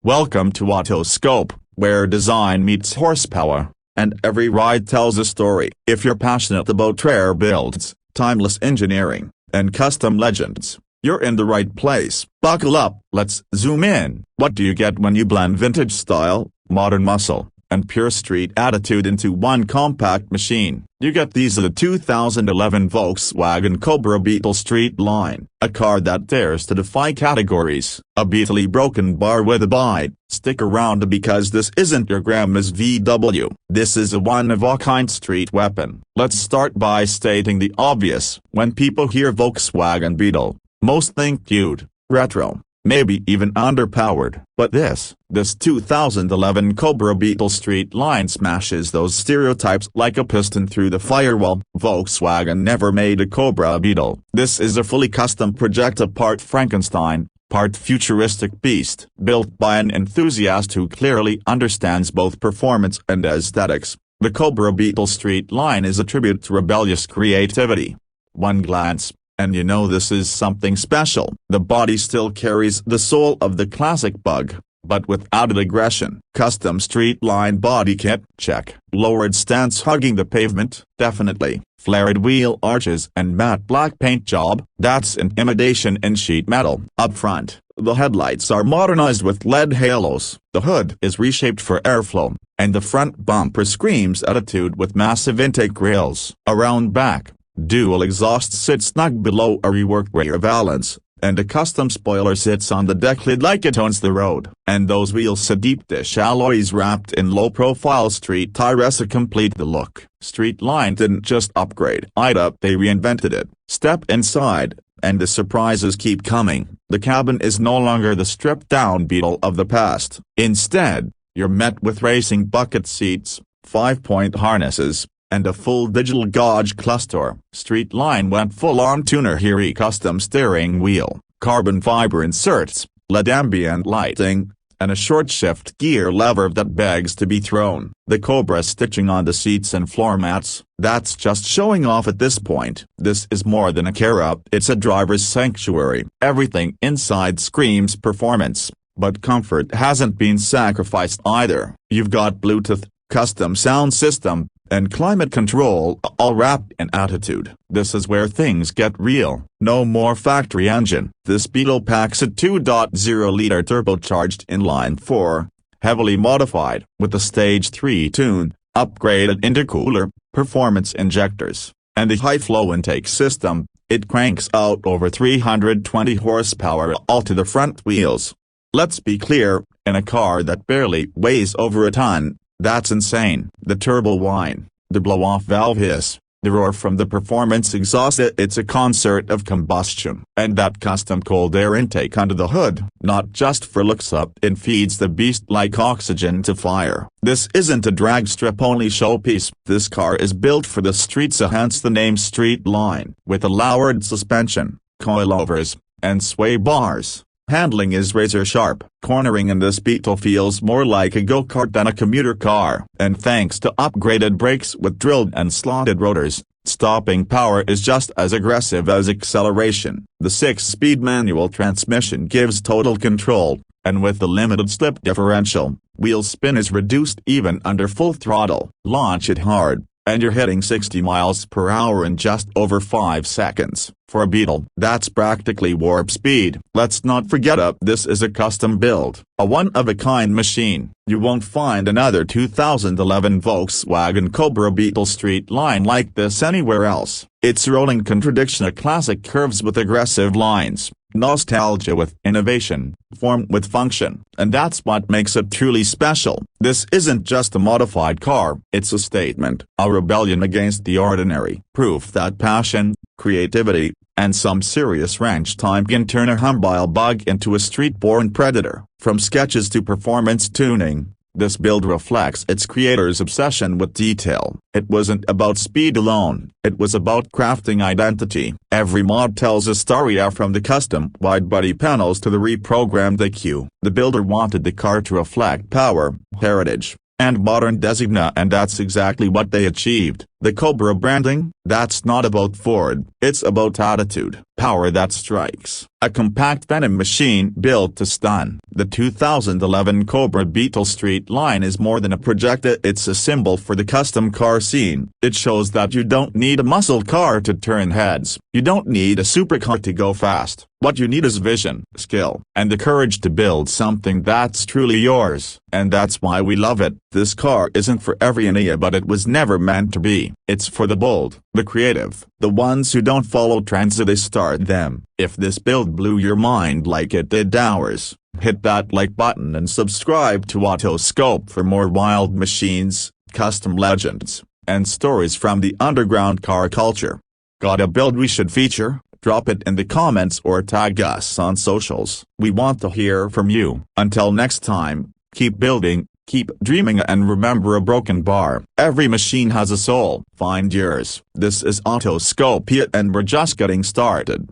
Welcome to Autoscope, where design meets horsepower, and every ride tells a story. If you're passionate about rare builds, timeless engineering, and custom legends, you're in the right place. Buckle up, let's zoom in. What do you get when you blend vintage style, modern muscle, and pure street attitude into one compact machine? You get these: the 2011 Volkswagen Cobra Beetle StreetLine, a car that dares to defy categories. A Beetle broken bar with a bite. Stick around because this isn't your grandma's VW. This is a one-of-a-kind street weapon. Let's start by stating the obvious. When people hear Volkswagen Beetle, most think cute, retro, maybe even underpowered. But this 2011 Cobra Beetle StreetLine smashes those stereotypes like a piston through the firewall. Volkswagen never made a Cobra Beetle. This is a fully custom project, a part Frankenstein, part futuristic beast, built by an enthusiast who clearly understands both performance and aesthetics. The Cobra Beetle StreetLine is a tribute to rebellious creativity. One glance, and you know this is something special. The body still carries the soul of the classic bug, but without aggression. Custom streetline body kit, check. Lowered stance hugging the pavement, definitely. Flared wheel arches and matte black paint job, that's intimidation in sheet metal. Up front, the headlights are modernized with LED halos. The hood is reshaped for airflow, and the front bumper screams attitude with massive intake grills. Around back, dual exhausts sit snug below a reworked rear valance, and a custom spoiler sits on the deck lid like it owns the road. And those wheels see deep dish alloys wrapped in low-profile street tires to complete the look. StreetLine didn't just upgrade it, they reinvented it. Step inside, and the surprises keep coming. The cabin is no longer the stripped-down Beetle of the past. Instead, you're met with racing bucket seats, 5-point harnesses, and a full digital gauge cluster. StreetLine went full-on tuner here. Custom steering wheel, carbon fiber inserts, LED ambient lighting, and a short shift gear lever that begs to be thrown. The Cobra stitching on the seats and floor mats, that's just showing off at this point. This is more than a car, it's a driver's sanctuary. Everything inside screams performance, but comfort hasn't been sacrificed either. You've got Bluetooth, custom sound system, and climate control, all wrapped in attitude. This is where things get real. No more factory engine. This Beetle packs a 2.0-liter turbocharged inline-4, heavily modified, with a Stage 3 tune, upgraded intercooler, performance injectors, and the high-flow intake system. It cranks out over 320 horsepower all to the front wheels. Let's be clear, in a car that barely weighs over a ton, that's insane. The turbo whine, the blow-off valve hiss, the roar from the performance exhaust, it's a concert of combustion. And that custom cold air intake under the hood, not just for looks, it feeds the beast like oxygen to fire. This isn't a drag strip-only showpiece. This car is built for the streets, hence the name StreetLine. With a lowered suspension, coilovers, and sway bars, handling is razor-sharp. Cornering in this Beetle feels more like a go-kart than a commuter car. And thanks to upgraded brakes with drilled and slotted rotors, stopping power is just as aggressive as acceleration. The 6-speed manual transmission gives total control, and with the limited slip differential, wheel spin is reduced even under full throttle. Launch it hard, and you're hitting 60 miles per hour in just over 5 seconds. For a Beetle, that's practically warp speed. Let's not forget this is a custom build, a one-of-a-kind machine. You won't find another 2011 Volkswagen Cobra Beetle StreetLine like this anywhere else. It's rolling contradiction, a classic curves with aggressive lines, nostalgia with innovation, form with function, and that's what makes it truly special. This isn't just a modified car, it's a statement, a rebellion against the ordinary, proof that passion, creativity, and some serious range time can turn a humble bug into a street-born predator. From sketches to performance tuning, this build reflects its creator's obsession with detail. It wasn't about speed alone, it was about crafting identity. Every mod tells a story, from the custom wide-body panels to the reprogrammed EQ. The builder wanted the car to reflect power, heritage, and modern design, and that's exactly what they achieved. The Cobra branding, that's not about Ford, it's about attitude, power that strikes. A compact venom machine built to stun. The 2011 Cobra Beetle StreetLine is more than a projector, it's a symbol for the custom car scene. It shows that you don't need a muscle car to turn heads. You don't need a supercar to go fast. What you need is vision, skill, and the courage to build something that's truly yours. And that's why we love it. This car isn't for every idiot, but it was never meant to be. It's for the bold, the creative, the ones who don't follow trends, so they start them. If this build blew your mind like it did ours, hit that like button and subscribe to Autoscope for more wild machines, custom legends, and stories from the underground car culture. Got a build we should feature? Drop it in the comments or tag us on socials. We want to hear from you. Until next time, keep building, keep dreaming, and remember, a broken bar. Every machine has a soul. Find yours. This is Autoscope, and we're just getting started.